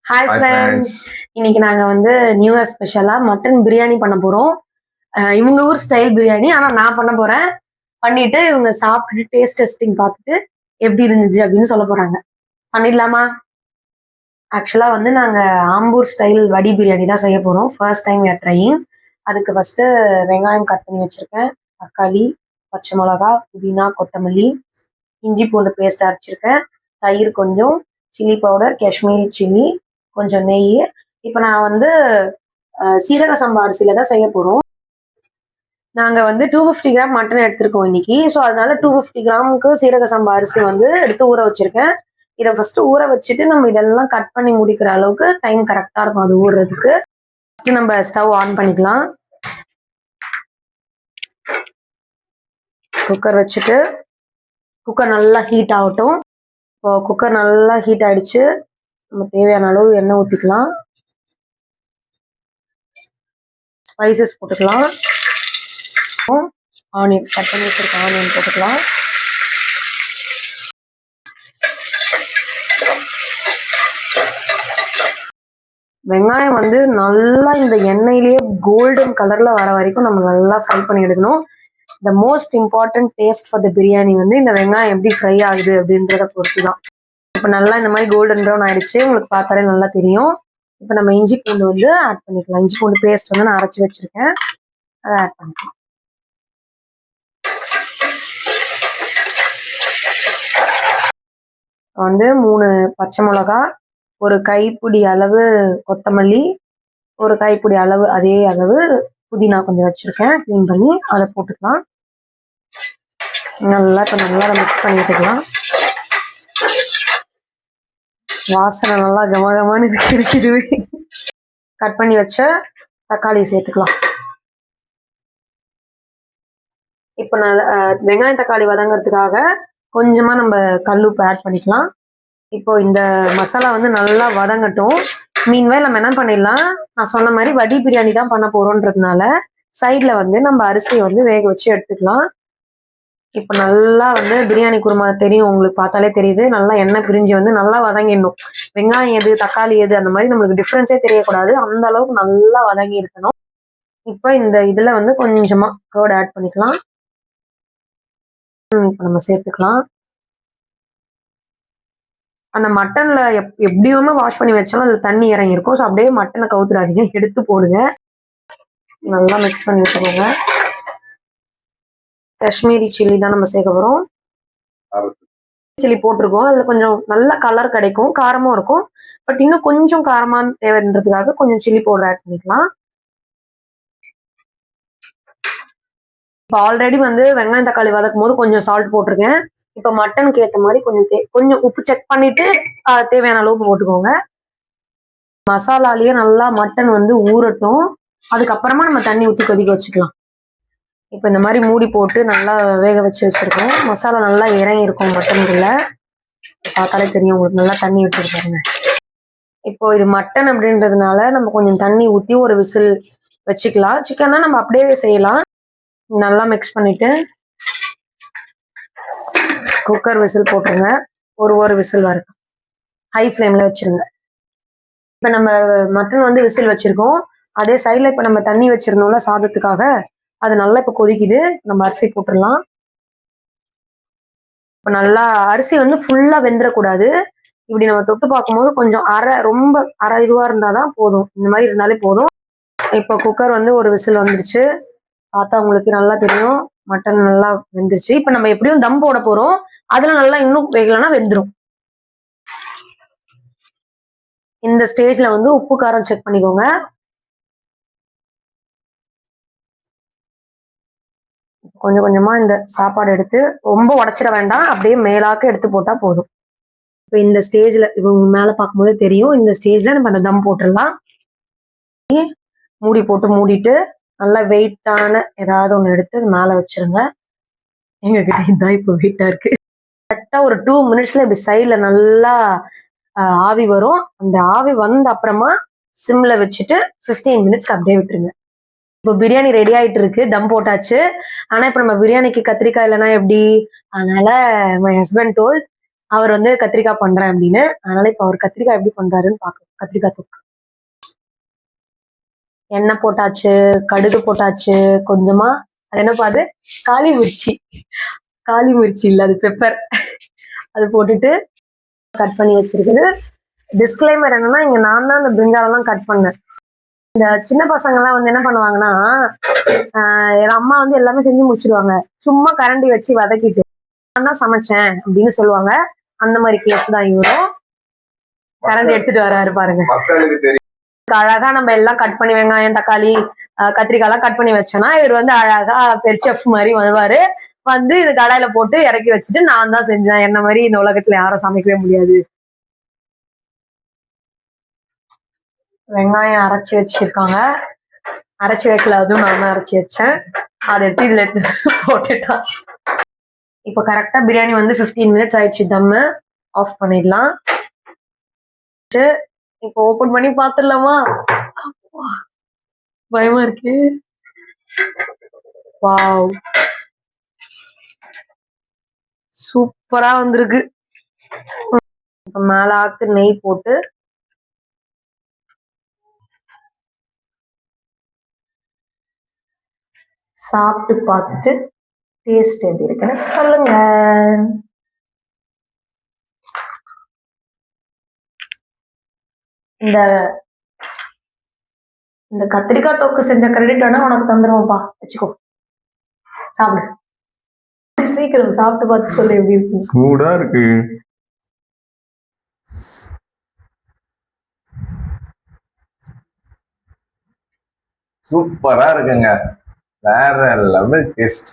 Hi friends, இன்னைக்கு நாங்க வந்து நியூ இயர் ஸ்பெஷலா மட்டன் பிரியாணி பண்ண போறோம். இவங்க ஊர் ஸ்டைல் பிரியாணி, ஆனா நான் பண்ண போறேன். பண்ணிட்டு இவங்க சாப்பிட்டுட்டு டேஸ்ட் டெஸ்டிங் பார்த்துட்டு எப்படி இருந்துச்சு அப்படின்னு சொல்ல போறாங்க. பண்ணிடலாமா? ஆக்சுவலா வந்து நாங்க ஆம்பூர் ஸ்டைல் வடி பிரியாணி தான் செய்ய போறோம். First time we are trying. அதுக்கு ஃபர்ஸ்ட் வெங்காயம் கட் பண்ணி வச்சிருக்கேன், தக்காளி, பச்சை மிளகா, புதினா, கொத்தமல்லி, இஞ்சி பூண்டு பேஸ்ட் அரைச்சிருக்கேன், தயிர் கொஞ்சம், சில்லி பவுடர், காஷ்மீரி சில்லி, கொஞ்சம் நெய். இப்போ நான் வந்து சீரக சம்பா அரிசியில தான் செய்ய போறோம். நாங்க வந்து 250 கிராம் மட்டன் எடுத்திருக்கோம் இன்னைக்கு. ஸோ அதனால 250 கிராமுக்கு சீரக சம்பா அரிசி வந்து எடுத்து ஊற வச்சிருக்கேன். இதை ஃபர்ஸ்ட் ஊற வச்சுட்டு நம்ம இதெல்லாம் கட் பண்ணி முடிக்கிற அளவுக்கு டைம் கரெக்டா இருக்கும் அது ஊறுறதுக்கு. ஃபர்ஸ்ட் நம்ம ஸ்டவ் ஆன் பண்ணிக்கலாம். குக்கர் வச்சுட்டு குக்கர் நல்லா ஹீட் ஆகட்டும். இப்போ குக்கர் நல்லா ஹீட் ஆயிடுச்சு. நம்ம தேவையான அளவு எண்ணெய் ஊற்றிக்கலாம். ஸ்பைசஸ் போட்டுக்கலாம். ஆனியன் கட் பண்ணி வச்சிருக்க ஆனியன் போட்டுக்கலாம். வெங்காயம் வந்து நல்லா இந்த எண்ணெயிலேயே கோல்டன் கலர்ல வர வரைக்கும் நம்ம நல்லா ஃப்ரை பண்ணி எடுக்கணும். The most important taste for the biryani வந்து இந்த வெங்காயம் எப்படி ஃப்ரை ஆகுது அப்படின்றத பொறுத்து தான். இப்போ நல்லா இந்த மாதிரி கோல்டன் ப்ரௌன் ஆயிடுச்சு, உங்களுக்கு பார்த்தாலே நல்லா தெரியும். இப்போ நம்ம இஞ்சி பூண்டு வந்து ஆட் பண்ணிக்கலாம். இஞ்சி பூண்டு பேஸ்ட் வந்து நான் அரைச்சி வச்சிருக்கேன், அதை ஆட் பண்ணிக்கலாம். வந்து 3 பச்சை மிளகா, ஒரு கைப்பிடி அளவு கொத்தமல்லி, ஒரு கைப்பிடி அளவு அதே அளவு புதினா கொஞ்சம் வச்சிருக்கேன் க்ளீன் பண்ணி, அதை போட்டுக்கலாம். நல்லா இப்போ நல்லா மிக்ஸ் பண்ணி விட்டுக்கலாம். வாசனை நல்லா கமகமானு இருக்குது. கட் பண்ணி வச்ச தக்காளியை சேர்த்துக்கலாம். இப்போ நான் வெங்காயம் தக்காளி வதங்கிறதுக்காக கொஞ்சமா நம்ம கல்லுப்பு ஆட் பண்ணிக்கலாம். இப்போ இந்த மசாலா வந்து நல்லா வதங்கட்டும். மீன்வேல் நம்ம என்ன பண்ணிடலாம், நான் சொன்ன மாதிரி வடி பிரியாணி தான் பண்ண போறோன்றதுனால சைட்ல வந்து நம்ம அரிசியை வந்து வேக வச்சு எடுத்துக்கலாம். இப்போ நல்லா வந்து பிரியாணி குருமா தெரியும், உங்களுக்கு பார்த்தாலே தெரியுது, நல்லா எண்ணெய் பிரிஞ்சு வந்து நல்லா வதங்கிடணும். வெங்காயம் எது தக்காளி எது அந்த மாதிரி நம்மளுக்கு டிஃப்ரென்ஸே தெரியக்கூடாது, அந்த அளவுக்கு நல்லா வதங்கி இருக்கணும். இப்போ இந்த இதுல வந்து கொஞ்சமா கர்ட் ஆட் பண்ணிக்கலாம். இப்போ நம்ம சேர்த்துக்கலாம். அந்த மட்டன்ல எப்படியுமே வாஷ் பண்ணி வச்சாலும் அது தண்ணி இறங்கி இருக்கும். ஸோ அப்படியே மட்டனை கவுத்துறாதீங்க, எடுத்து போடுங்க. நல்லா மிக்ஸ் பண்ணி விட்டுக்கோங்க. காஷ்மீரி சில்லி தான் நம்ம சேர்க்க போறோம். சில்லி போட்டிருக்கோம், அதுல கொஞ்சம் நல்ல கலர் கிடைக்கும், காரமும் இருக்கும். பட் இன்னும் கொஞ்சம் காரமான தேவைன்றதுக்காக கொஞ்சம் சில்லி பவுடர் ஆட் பண்ணிக்கலாம். இப்போ ஆல்ரெடி வந்து வெங்காயம் தக்காளி வதக்கும் போது கொஞ்சம் சால்ட் போட்டிருக்கேன். இப்போ மட்டனுக்கு ஏற்ற மாதிரி கொஞ்சம் உப்பு செக் பண்ணிட்டு தேவையான அளவுக்கு போட்டுக்கோங்க. மசாலாலேயே நல்லா மட்டன் வந்து ஊறட்டும், அதுக்கப்புறமா நம்ம தண்ணி ஊற்றி கொதிக்க வச்சுக்கலாம். இப்போ இந்த மாதிரி மூடி போட்டு நல்லா வேக வச்சு வச்சிருக்கோம். மசாலா நல்லா இறங்கி இருக்கும் மட்டனுக்குள்ள, பார்த்தாலே தெரியும் உங்களுக்கு. நல்லா தண்ணி விட்டுட்டு பாருங்க. இப்போ இது மட்டன் அப்படின்றதுனால நம்ம கொஞ்சம் தண்ணி ஊற்றி ஒரு விசில் வச்சுக்கலாம். சிக்கன்னா நம்ம அப்படியே செய்யலாம். நல்லா மிக்ஸ் பண்ணிட்டு குக்கர் விசில் போட்டுருங்க. ஒரு விசில் வரட்டும், ஹை ஃப்ளேம்ல வச்சிருங்க. இப்ப நம்ம மட்டன் வந்து விசில் வச்சிருக்கோம். அதே சைட்ல இப்ப நம்ம தண்ணி வச்சிருந்தோம்ல சாதத்துக்காக, அது நல்லா இப்ப கொதிக்குது. நம்ம அரிசி போட்டுடலாம். இப்ப நல்லா அரிசி வந்து ஃபுல்லா வெந்துடக்கூடாது. இப்படி நம்ம தொட்டு பார்க்கும்போது கொஞ்சம் ரொம்ப அரை இதுவா இருந்தாதான் போதும். இந்த மாதிரி இருந்தாலே போதும். இப்போ குக்கர் வந்து ஒரு விசில் வந்துருச்சு, பார்த்தா உங்களுக்கு நல்லா தெரியும் மட்டன் நல்லா வெந்துருச்சு. இப்ப நம்ம எப்படியும் தம் போட போறோம், அதுல நல்லா இன்னும் வேகலன்னா வெந்துடும். இந்த ஸ்டேஜ்ல வந்து உப்பு காரம் செக் பண்ணிக்கோங்க. கொஞ்சம் கொஞ்சமா இந்த சாப்பாடு எடுத்து ரொம்ப உடைச்சிட வேண்டாம், அப்படியே மேலாக்க எடுத்து போட்டா போதும். இப்போ இந்த ஸ்டேஜ்ல இவங்க மேல பார்க்கும்போது தெரியும், இந்த ஸ்டேஜ்ல நம்ம அந்த தம் போட்டுடலாம். மூடி போட்டு மூடிட்டு நல்லா வெயிட்டான ஏதாவது ஒண்ணு எடுத்து மேல வச்சிருங்க. எங்க கிட்ட இதான் இப்போ வெயிட்டா இருக்கு. கரெக்டா ஒரு 2 மினிட்ஸ்ல இப்படி சைட்ல நல்லா ஆவி வரும். அந்த ஆவி வந்த அப்புறமா சிம்ல வச்சுட்டு 15 மினிட்ஸ்க்கு அப்படியே விட்டுருங்க. இப்போ பிரியாணி ரெடி ஆயிட்டு இருக்கு, தம் போட்டாச்சு. ஆனா இப்ப நம்ம பிரியாணிக்கு கத்திரிக்காய் இல்லைன்னா எப்படி, அதனால மை ஹஸ்பண்ட் டோல்ட் அவர் வந்து கத்திரிக்காய் பண்றேன் அப்படின்னு. அதனால இப்ப அவர் கத்திரிக்காய் எப்படி பண்றாருன்னு பாக்கலாம். கத்திரிக்காய் தொக்கு. எண்ணெய் போட்டாச்சு, கடுகு போட்டாச்சு, கொஞ்சமா அது என்னப்பா அது, காளி மிர்ச்சி. காளி மிர்ச்சி இல்ல, அது பெப்பர். அது போட்டுட்டு கட் பண்ணி வச்சிருக்குது. டிஸ்க்ளைமர் என்னன்னா, இங்க நான் தான் இந்த பிரிஞ்சாலெல்லாம் கட் பண்ணேன். இந்த சின்ன பசங்க எல்லாம் வந்து என்ன பண்ணுவாங்கன்னா, என் அம்மா வந்து எல்லாமே செஞ்சு முடிச்சிருவாங்க. சும்மா கரண்டி வச்சு வதக்கிட்டு நான் தான் சமைச்சேன் அப்படின்னு சொல்லுவாங்க. அந்த மாதிரி கேஸ் தான் இவரும். கரண்டி எடுத்துட்டு வராரு பாருங்க. அழகா நம்ம எல்லாம் கட் பண்ணி வெங்காயம், தக்காளி, கத்திரிக்காய் எல்லாம் கட் பண்ணி வச்சோன்னா இவர் வந்து அழகா செஃப் மாதிரி வருவாரு. வந்து இது கடாயில போட்டு இறக்கி வச்சுட்டு நான் தான் செஞ்சேன், என்ன மாதிரி இந்த உலகத்துல யாரும் சமைக்கவே முடியாது. வெங்காயம் அரைச்சி வச்சிருக்காங்க. அரைச்சி வைக்கல, அதுவும் நான் தான் அரைச்சி வச்சேன். அதை எடுத்து இதுல போட்டுட்டான். இப்போ கரெக்டா பிரியாணி வந்து 15 மினிட்ஸ் ஆயிடுச்சு. தம்மு ஆஃப் பண்ணிடலாம். இப்போ ஓபன் பண்ணி பாத்துடலாமா? பயமா இருக்கு. வாவ், சூப்பரா வந்திருக்கு. மேலாக்கு நெய் போட்டு சாப்பிட்டு பார்த்துட்டு டேஸ்ட் எப்படி இருக்குன்னு சொல்லுங்க. இந்த கத்திரிக்காய் தொக்கு செஞ்ச கிரெடிட் வேணா உனக்கு தந்துருவோம்ப்பா, வச்சுக்கோ, சாப்பிடு. சீக்கிரம் சாப்பிட்டு பார்த்து சொல்லு எப்படி இருக்கு. சூடா இருக்கு. சூப்பரா இருக்குங்க. வேற லெவல் டேஸ்ட்.